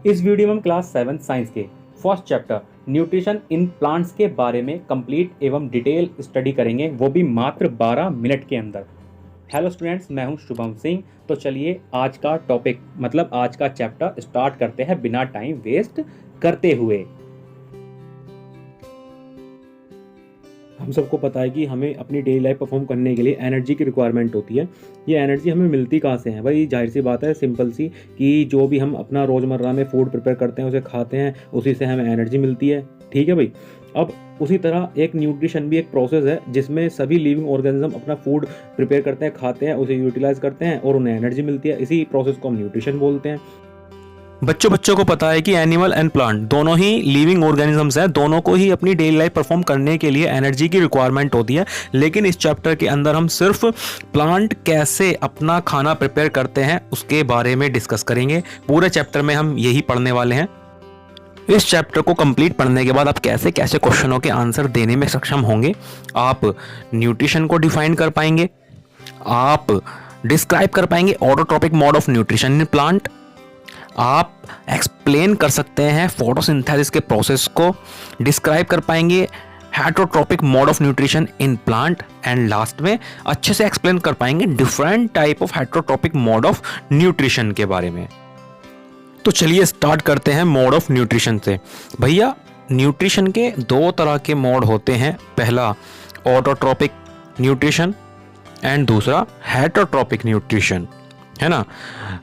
इस वीडियो में हम क्लास 7 साइंस के first chapter nutrition in plants के बारे में कंप्लीट एवं डिटेल स्टडी करेंगे, वो भी मात्र 12 मिनट के अंदर। हेलो स्टूडेंट्स, मैं हूं शुभम सिंह। तो चलिए आज का टॉपिक मतलब आज का चैप्टर स्टार्ट करते हैं बिना टाइम वेस्ट करते हुए। हम सबको पता है कि हमें अपनी डेली लाइफ परफॉर्म करने के लिए एनर्जी की रिक्वायरमेंट होती है। ये एनर्जी हमें मिलती कहाँ से है भाई? जाहिर सी बात है, सिंपल सी, कि जो भी हम अपना रोज़मर्रा में फूड प्रिपेयर करते हैं, उसे खाते हैं, उसी से हमें एनर्जी मिलती है। ठीक है भाई। अब उसी तरह एक न्यूट्रिशन भी एक प्रोसेस है जिसमें सभी लिविंग ऑर्गेनिज्म अपना फूड प्रिपेयर करते हैं, खाते हैं, उसे यूटिलाइज करते हैं और उन्हें एनर्जी मिलती है। इसी प्रोसेस को हम न्यूट्रिशन बोलते हैं। बच्चों को पता है कि एनिमल एंड प्लांट दोनों ही लिविंग ऑर्गेनिजम्स हैं, दोनों को ही अपनी डेली लाइफ परफॉर्म करने के लिए एनर्जी की रिक्वायरमेंट होती है। लेकिन इस चैप्टर के अंदर हम सिर्फ प्लांट कैसे अपना खाना प्रिपेयर करते हैं उसके बारे में डिस्कस करेंगे। पूरे चैप्टर में हम यही पढ़ने वाले हैं। इस चैप्टर को कंप्लीट पढ़ने के बाद आप कैसे कैसे क्वेश्चनों के आंसर देने में सक्षम होंगे। आप न्यूट्रिशन को डिफाइन कर पाएंगे, आप डिस्क्राइब कर पाएंगे autotrophic mode of nutrition in plant, आप एक्सप्लेन कर सकते हैं फोटोसिंथेसिस के प्रोसेस को, डिस्क्राइब कर पाएंगे heterotrophic mode of nutrition in plant, and last में अच्छे से एक्सप्लेन कर पाएंगे different type of heterotrophic mode of nutrition के बारे में। तो चलिए स्टार्ट करते हैं मोड ऑफ न्यूट्रिशन से। भैया, न्यूट्रिशन के दो तरह के मोड होते हैं, पहला ऑटोट्रोपिक न्यूट्रिशन एंड दूसरा हेटरोट्रोपिक न्यूट्रिशन, है ना।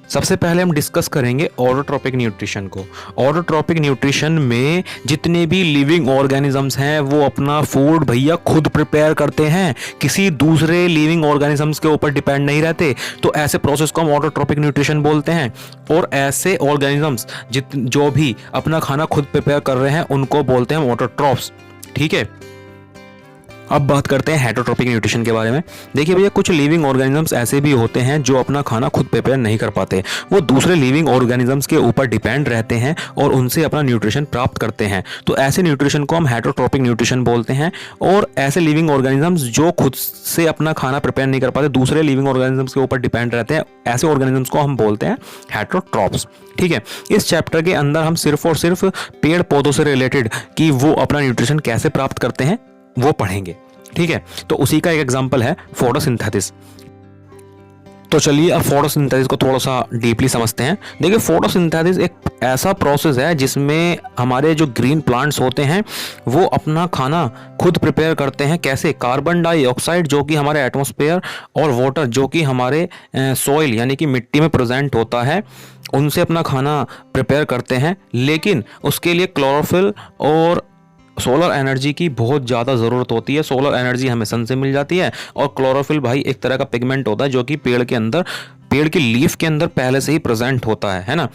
सबसे पहले हम डिस्कस करेंगे ऑटोट्रोपिक न्यूट्रिशन को। ऑटोट्रोपिक न्यूट्रिशन में जितने भी लिविंग ऑर्गेनिजम्स हैं वो अपना फूड भैया खुद प्रिपेयर करते हैं, किसी दूसरे लिविंग ऑर्गेनिजम्स के ऊपर डिपेंड नहीं रहते। तो ऐसे प्रोसेस को हम ऑटोट्रोपिक न्यूट्रिशन बोलते हैं। और ऐसे ऑर्गेनिजम्स जो भी अपना खाना खुद प्रिपेयर कर रहे हैं उनको बोलते हैं ऑटोट्रॉफ्स। ठीक है, अब बात करते हैं हेटरोट्रोपिक न्यूट्रिशन के बारे में। देखिए भैया, कुछ लिविंग ऑर्गेनिजम्स ऐसे भी होते हैं जो अपना खाना खुद प्रिपेयर नहीं कर पाते, वो दूसरे लिविंग ऑर्गेनिजम्स के ऊपर डिपेंड रहते हैं और उनसे अपना न्यूट्रिशन प्राप्त करते हैं। तो ऐसे न्यूट्रिशन को हम हेटरोट्रोपिक न्यूट्रिशन बोलते हैं। और ऐसे लिविंग ऑर्गेनिजम्स जो खुद से अपना खाना प्रिपेयर नहीं कर पाते, दूसरे लिविंग ऑर्गेनिजम्स के ऊपर डिपेंड रहते हैं, ऐसे ऑर्गेनिजम्स को हम बोलते हैं हेटरोट्रॉप्स। ठीक है, इस चैप्टर के अंदर हम सिर्फ और सिर्फ पेड़ पौधों से रिलेटेड कि वो अपना न्यूट्रिशन कैसे प्राप्त करते हैं वो पढ़ेंगे। ठीक है, तो उसी का एक एग्जांपल है फोटोसिंथेसिस। तो चलिए अब फोटोसिंथेसिस को थोड़ा सा डीपली समझते हैं। देखिए, फोटोसिंथेसिस एक ऐसा प्रोसेस है जिसमें हमारे जो ग्रीन प्लांट्स होते हैं वो अपना खाना खुद प्रिपेयर करते हैं। कैसे? कार्बन डाइऑक्साइड जो कि हमारे एटमॉस्फेयर और वाटर जो कि हमारे सॉइल यानी कि मिट्टी में प्रेजेंट होता है, उनसे अपना खाना प्रिपेयर करते हैं। लेकिन उसके लिए क्लोरोफिल और सोलर एनर्जी की बहुत ज़्यादा ज़रूरत होती है। सोलर एनर्जी हमें सन से मिल जाती है और क्लोरोफिल भाई एक तरह का पिगमेंट होता है जो कि पेड़ की लीफ के अंदर पहले से ही प्रेजेंट होता है ना।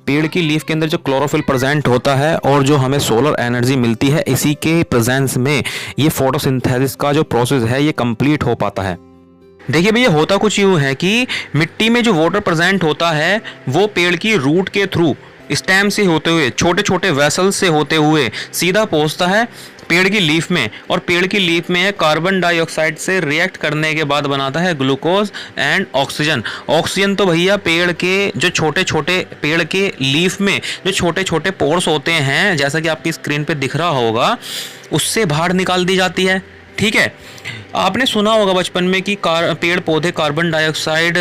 पेड़ की लीफ के अंदर जो क्लोरोफिल प्रेजेंट होता है और जो हमें सोलर एनर्जी मिलती है, इसी के प्रेजेंस में ये फोटोसिंथेसिस का जो प्रोसेस है ये कंप्लीट हो पाता है। देखिए भैया, होता कुछ यूँ है कि मिट्टी में जो वाटर प्रेजेंट होता है वो पेड़ की रूट के थ्रू स्टेम से होते हुए, छोटे छोटे वेसल से होते हुए सीधा पहुंचता है पेड़ की लीफ में, और पेड़ की लीफ में कार्बन डाइऑक्साइड से रिएक्ट करने के बाद बनाता है ग्लूकोज एंड ऑक्सीजन। ऑक्सीजन तो भैया पेड़ के जो छोटे छोटे पेड़ के लीफ में जो छोटे छोटे पोर्स होते हैं, जैसा कि आपकी स्क्रीन पे दिख रहा होगा, उससे बाहर निकाल दी जाती है। ठीक है, आपने सुना होगा बचपन में कि पेड़ पौधे कार्बन डाइऑक्साइड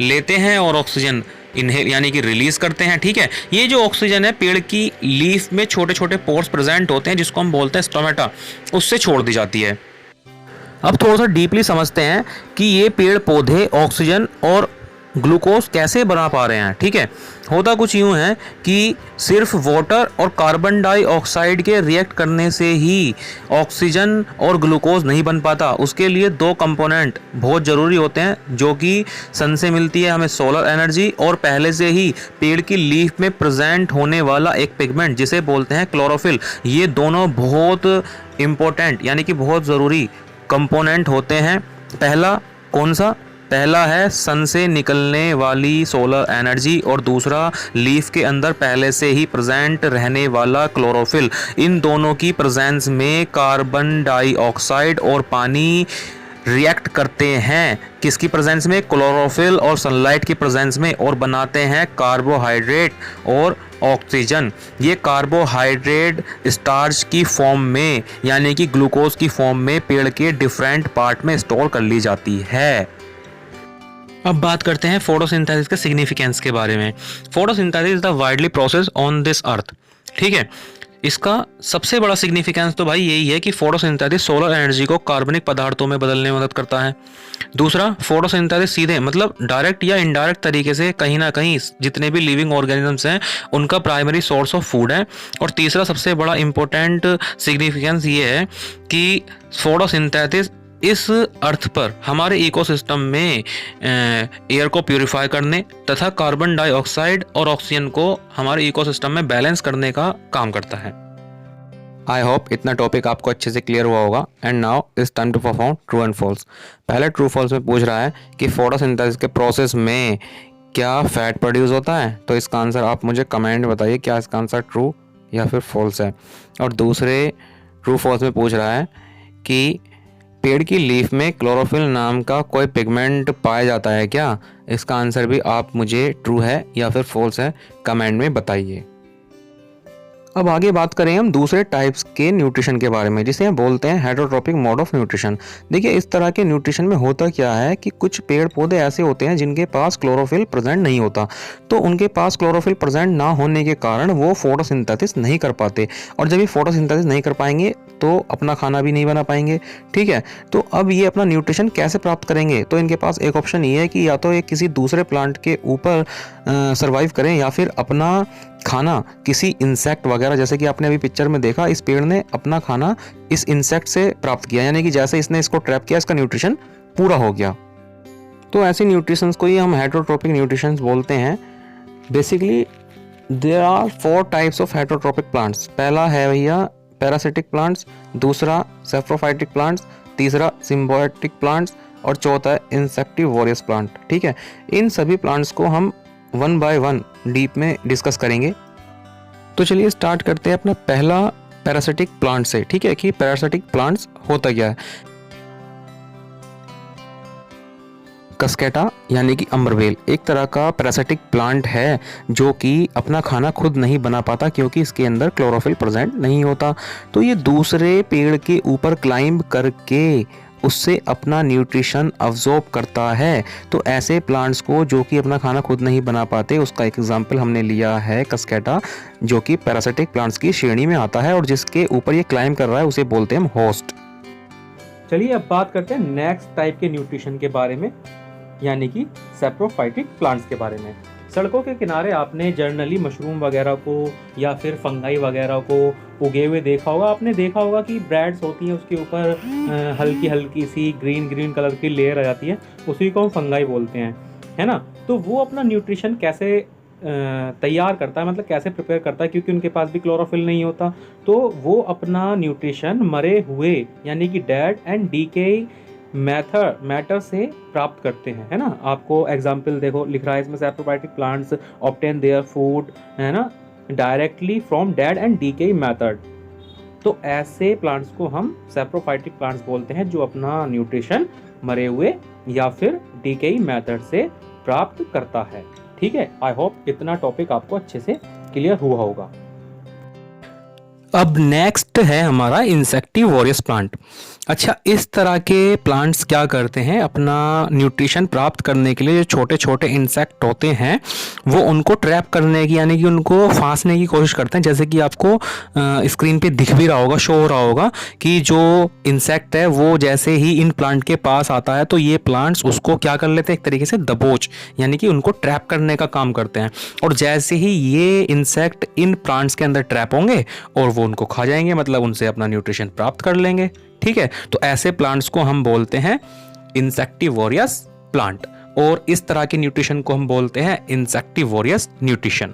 लेते हैं और ऑक्सीजन इनहेल यानी कि रिलीज करते हैं। ठीक है, ये जो ऑक्सीजन है पेड़ की लीफ में छोटे छोटे पोर्स प्रेजेंट होते हैं जिसको हम बोलते हैं स्टोमेटा, उससे छोड़ दी जाती है। अब थोड़ा सा डीपली समझते हैं कि ये पेड़ पौधे ऑक्सीजन और ग्लूकोज कैसे बना पा रहे हैं। ठीक है, होता कुछ यूँ है कि सिर्फ वाटर और कार्बन डाइऑक्साइड के रिएक्ट करने से ही ऑक्सीजन और ग्लूकोज नहीं बन पाता। उसके लिए दो कंपोनेंट बहुत ज़रूरी होते हैं जो कि सन से मिलती है हमें सोलर एनर्जी, और पहले से ही पेड़ की लीफ में प्रेजेंट होने वाला एक पिगमेंट जिसे बोलते हैं क्लोरोफिल। ये दोनों बहुत इम्पोर्टेंट यानी कि बहुत ज़रूरी कंपोनेंट होते हैं। पहला कौन सा? पहला है सन से निकलने वाली सोलर एनर्जी और दूसरा लीफ के अंदर पहले से ही प्रेजेंट रहने वाला क्लोरोफिल। इन दोनों की प्रेजेंस में कार्बन डाइऑक्साइड और पानी रिएक्ट करते हैं किसकी प्रेजेंस में, क्लोरोफिल और सनलाइट की प्रेजेंस में, और बनाते हैं कार्बोहाइड्रेट और ऑक्सीजन। ये कार्बोहाइड्रेट स्टार्च की फॉर्म में यानी कि ग्लूकोज की फॉर्म में पेड़ के डिफरेंट पार्ट में स्टोर कर ली जाती है। अब बात करते हैं फोटोसिंथेसिस के सिग्निफिकेंस के बारे में। Photosynthesis is the widely process on this earth. ठीक है, इसका सबसे बड़ा सिग्निफिकेंस तो भाई यही है कि फोटोसिंथेसिस सोलर एनर्जी को कार्बनिक पदार्थों में बदलने में मदद करता है। दूसरा, फोटोसिंथेसिस सीधे मतलब डायरेक्ट या इनडायरेक्ट तरीके से कहीं ना कहीं जितने भी लिविंग ऑर्गेनिजम्स हैं उनका प्राइमरी सोर्स ऑफ फूड है। और तीसरा सबसे बड़ा इंपॉर्टेंट सिग्निफिकेंस ये है कि फोटोसिंथेसिस इस अर्थ पर हमारे इकोसिस्टम में एयर को प्यूरिफाई करने तथा कार्बन डाइऑक्साइड और ऑक्सीजन को हमारे इकोसिस्टम में बैलेंस करने का काम करता है। आई होप इतना टॉपिक आपको अच्छे से क्लियर हुआ होगा। And now it's time to perform true and false. पहले ट्रू फॉल्स में पूछ रहा है कि फोटोसिंथेसिस के प्रोसेस में क्या फैट प्रोड्यूस होता है, तो इसका आंसर आप मुझे कमेंट में बताइए क्या इसका आंसर ट्रू या फिर फॉल्स है। और दूसरे ट्रू फॉल्स में पूछ रहा है कि पेड़ की लीफ में क्लोरोफिल नाम का कोई पिगमेंट पाया जाता है क्या, इसका आंसर भी आप मुझे ट्रू है या फिर फॉल्स है कमेंट में बताइए। अब आगे बात करें हम दूसरे टाइप्स के न्यूट्रिशन के बारे में जिसे हम बोलते हैं हेटेरोट्रोपिक मोड ऑफ न्यूट्रिशन। देखिए इस तरह के न्यूट्रिशन में होता क्या है कि कुछ पेड़ पौधे ऐसे होते हैं जिनके पास क्लोरोफिल प्रेजेंट नहीं होता, तो उनके पास क्लोरोफिल प्रेजेंट ना होने के कारण वो फोटोसिंथेसिस नहीं कर पाते, और जब ये फोटोसिंथेसिस नहीं कर पाएंगे तो अपना खाना भी नहीं बना पाएंगे। ठीक है, तो अब ये अपना न्यूट्रिशन कैसे प्राप्त करेंगे, तो इनके पास एक ऑप्शन ये है कि या तो ये किसी दूसरे प्लांट के ऊपर सर्वाइव करें या फिर अपना खाना किसी इंसेक्ट वगैरह, जैसे कि आपने अभी पिक्चर में देखा इस पेड़ ने अपना खाना इस इंसेक्ट से प्राप्त किया, यानी कि जैसे इसने इसको ट्रैप किया इसका न्यूट्रिशन पूरा हो गया। तो ऐसे न्यूट्रिशंस को ही हम हेटेरोट्रोपिक न्यूट्रिशंस बोलते हैं। Basically there are 4 types of heterotrophic plants. पहला है भैया पैरासिटिक प्लांट्स, दूसरा सेप्रोफाइटिक प्लांट्स, तीसरा सिम्बायोटिक प्लांट्स और चौथा है इंसेक्टिवोरियस प्लांट। ठीक है, इन सभी प्लांट्स को हम 1 बाय 1 डीप में डिस्कस करेंगे। तो चलिए स्टार्ट करते हैं अपना पहला पैरासिटिक प्लांट से। ठीक है, कि पैरासिटिक प्लांट्स होता क्या है। कस्केटा यानी कि अम्बरवेल एक तरह का पैरासिटिक प्लांट है जो कि अपना खाना खुद नहीं बना पाता क्योंकि इसके अंदर क्लोरोफिल प्रेजेंट नहीं होता। तो ये दूसरे पेड़ के ऊपर क्लाइंब करके उससे अपना न्यूट्रिशन अब्जॉर्ब करता है। तो ऐसे प्लांट्स को जो कि अपना खाना खुद नहीं बना पाते उसका एक एग्जाम्पल हमने लिया है कस्केटा, जो कि पैरासिटिक प्लांट्स की श्रेणी में आता है और जिसके ऊपर ये क्लाइंब कर रहा है उसे बोलते हैं हम होस्ट। चलिए अब बात करते हैं नेक्स्ट टाइप के न्यूट्रिशन के बारे में, यानी कि सेप्रोफाइटिक प्लांट्स के बारे में। सड़कों के किनारे आपने जर्नली मशरूम वगैरह को या फिर फंगाई वगैरह को उगे हुए देखा होगा। आपने देखा होगा कि ब्रेड्स होती हैं उसके ऊपर हल्की हल्की सी ग्रीन कलर की लेयर आ जाती है, उसी को हम फंगाई बोलते हैं, है ना। तो वो अपना न्यूट्रिशन कैसे तैयार करता है, मतलब कैसे प्रिपेयर करता है, क्योंकि उनके पास भी क्लोरोफिल नहीं होता, तो वो अपना न्यूट्रिशन मरे हुए यानी कि डेड एंड डीके मैटर से प्राप्त करते हैं, है ना। आपको एग्जाम्पल देखो लिख रहा है इसमें, saprophytic plants obtain their food, है ना, directly from dead and decay method. तो ऐसे प्लांट्स को हम सेप्रोफाइटिक प्लांट्स बोलते हैं जो अपना न्यूट्रिशन मरे हुए या फिर डीके मेथड से प्राप्त करता है। ठीक है, आई होप इतना टॉपिक आपको अच्छे से क्लियर हुआ होगा। अब नेक्स्ट है हमारा इंसेक्टिवोरियस प्लांट। अच्छा, इस तरह के प्लांट्स क्या करते हैं, अपना न्यूट्रिशन प्राप्त करने के लिए जो छोटे छोटे इंसेक्ट होते हैं वो उनको ट्रैप करने की यानी कि उनको फांसने की कोशिश करते हैं। जैसे कि आपको स्क्रीन पे दिख भी रहा होगा, शो हो रहा होगा कि जो इंसेक्ट है वो जैसे ही इन प्लांट के पास आता है तो ये प्लांट्स उसको क्या कर लेते हैं, एक तरीके से दबोच यानी कि उनको ट्रैप करने का काम करते हैं। और जैसे ही ये इंसेक्ट इन प्लांट्स के अंदर ट्रैप होंगे और वो उनको खा जाएंगे, मतलब उनसे अपना न्यूट्रिशन प्राप्त कर लेंगे। ठीक है, तो ऐसे प्लांट्स को हम बोलते हैं इंसेक्टिवोरियस प्लांट, और इस तरह के न्यूट्रिशन को हम बोलते हैं इंसेक्टिवोरियस न्यूट्रिशन।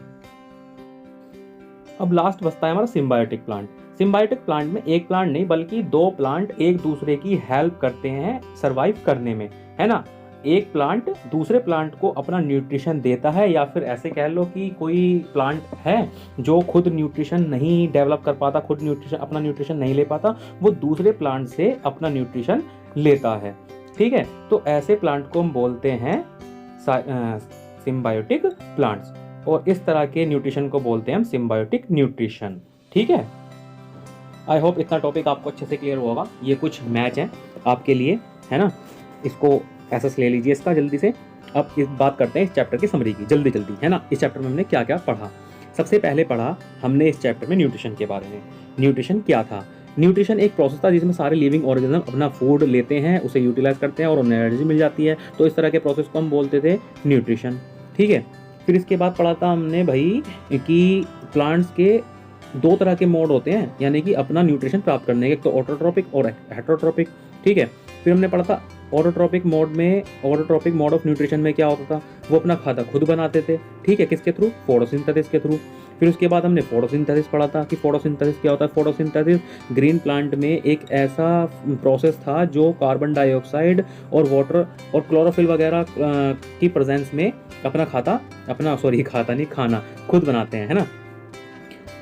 अब लास्ट बचता है हमारा सिम्बायोटिक प्लांट। सिम्बायोटिक प्लांट में एक प्लांट नहीं बल्कि 2 प्लांट एक दूसरे की हेल्प करते हैं सरवाइव करने में, है ना। एक प्लांट दूसरे प्लांट को अपना न्यूट्रिशन देता है, या फिर ऐसे कह लो कि कोई प्लांट है जो खुद न्यूट्रिशन नहीं डेवलप कर पाता, खुद अपना न्यूट्रिशन नहीं ले पाता, वो दूसरे प्लांट से अपना न्यूट्रिशन लेता है। ठीक है, तो ऐसे प्लांट को हम बोलते हैं सिम्बायोटिक प्लांट्स, और इस तरह के न्यूट्रिशन को बोलते हैं हम सिम्बायोटिक न्यूट्रिशन। ठीक है, आई होप इतना टॉपिक आपको अच्छे से क्लियर होगा। ये कुछ मैच है आपके लिए, है ना, इसको ऐसा ले लीजिए इसका जल्दी से। अब इस बात करते हैं इस चैप्टर की समरी की, जल्दी जल्दी, है ना। इस चैप्टर में हमने क्या क्या पढ़ा? सबसे पहले पढ़ा हमने इस चैप्टर में न्यूट्रिशन के बारे में। न्यूट्रिशन क्या था? न्यूट्रिशन एक प्रोसेस था जिसमें सारे लिविंग ऑर्गेनिज्म अपना फूड लेते हैं, उसे यूटिलाइज करते हैं और उन्हें एनर्जी मिल जाती है, तो इस तरह के प्रोसेस को हम बोलते थे न्यूट्रिशन। ठीक है, फिर इसके बाद पढ़ा था हमने भाई कि प्लांट्स के दो तरह के मोड होते हैं, यानी कि अपना न्यूट्रिशन प्राप्त करने के, एक तो ऑटोट्रोपिक और हेटरोट्रोपिक। ठीक है, फिर हमने पढ़ा था ऑटोट्रोपिक मोड ऑफ न्यूट्रिशन में क्या होता था, वो अपना खाना खुद बनाते थे। ठीक है, किसके थ्रू? फोटोसिंथेसिस के थ्रू। फिर उसके बाद हमने फोटोसिंथेसिस पढ़ा था कि फोटोसिंथेसिस क्या होता है। फोटोसिंथेसिस ग्रीन प्लांट में एक ऐसा प्रोसेस था जो कार्बन डाइऑक्साइड और वाटर और क्लोरोफिल वगैरह की प्रेजेंस में खाना खुद बनाते हैं, है ना।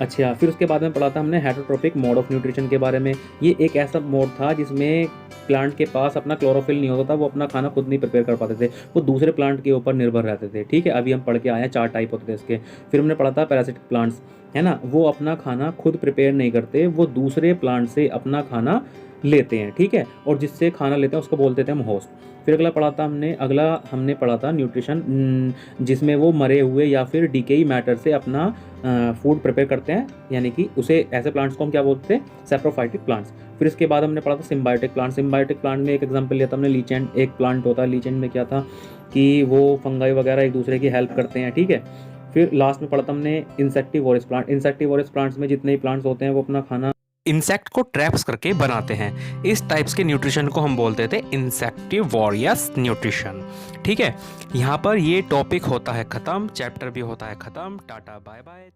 अच्छा, फिर उसके बाद में पढ़ा था हमने हेटरोट्रोपिक मोड ऑफ न्यूट्रिशन के बारे में। ये एक ऐसा मोड था जिसमें प्लांट के पास अपना क्लोरोफिल नहीं होता था, वो अपना खाना खुद नहीं प्रिपेयर कर पाते थे, वो दूसरे प्लांट के ऊपर निर्भर रहते थे। ठीक है, अभी हम पढ़ के आए हैं 4 टाइप होते थे इसके। फिर हमने पढ़ा था पैरासिटिक प्लांट्स, है ना, वो अपना खाना खुद प्रिपेयर नहीं करते, वो दूसरे प्लांट से अपना खाना लेते हैं। ठीक है, और जिससे खाना लेते हैं उसको बोलते थे हम होस्ट। फिर अगला हमने पढ़ा था न्यूट्रिशन, जिसमें वो मरे हुए या फिर डिकेई मैटर से अपना फूड प्रिपेयर करते हैं, यानी कि उसे ऐसे प्लांट्स को हम क्या बोलते हैं? Saprophytic plants. फिर इसके बाद हमने पढ़ा था सिम्बायोटिक प्लांट। सिम्बायोटिक प्लांट में एक एग्जांपल लिया था हमने लीचेंड, एक प्लांट होता है लीचेंड में क्या था कि वो फंगाई वगैरह एक दूसरे की हेल्प करते हैं। ठीक है, फिर लास्ट में पढ़ा था हमने इंसेक्टिवोरस प्लांट। इंसेक्टिवोरस प्लांट्स में जितने ही प्लांट्स होते हैं वो अपना खाना इंसेक्ट को ट्रैप्स करके बनाते हैं। इस टाइप्स के न्यूट्रिशन को हम बोलते थे इंसेक्टिवोरियस न्यूट्रिशन। ठीक है, यहाँ पर ये टॉपिक होता है ख़त्म, चैप्टर भी होता है ख़त्म। Tata bye bye.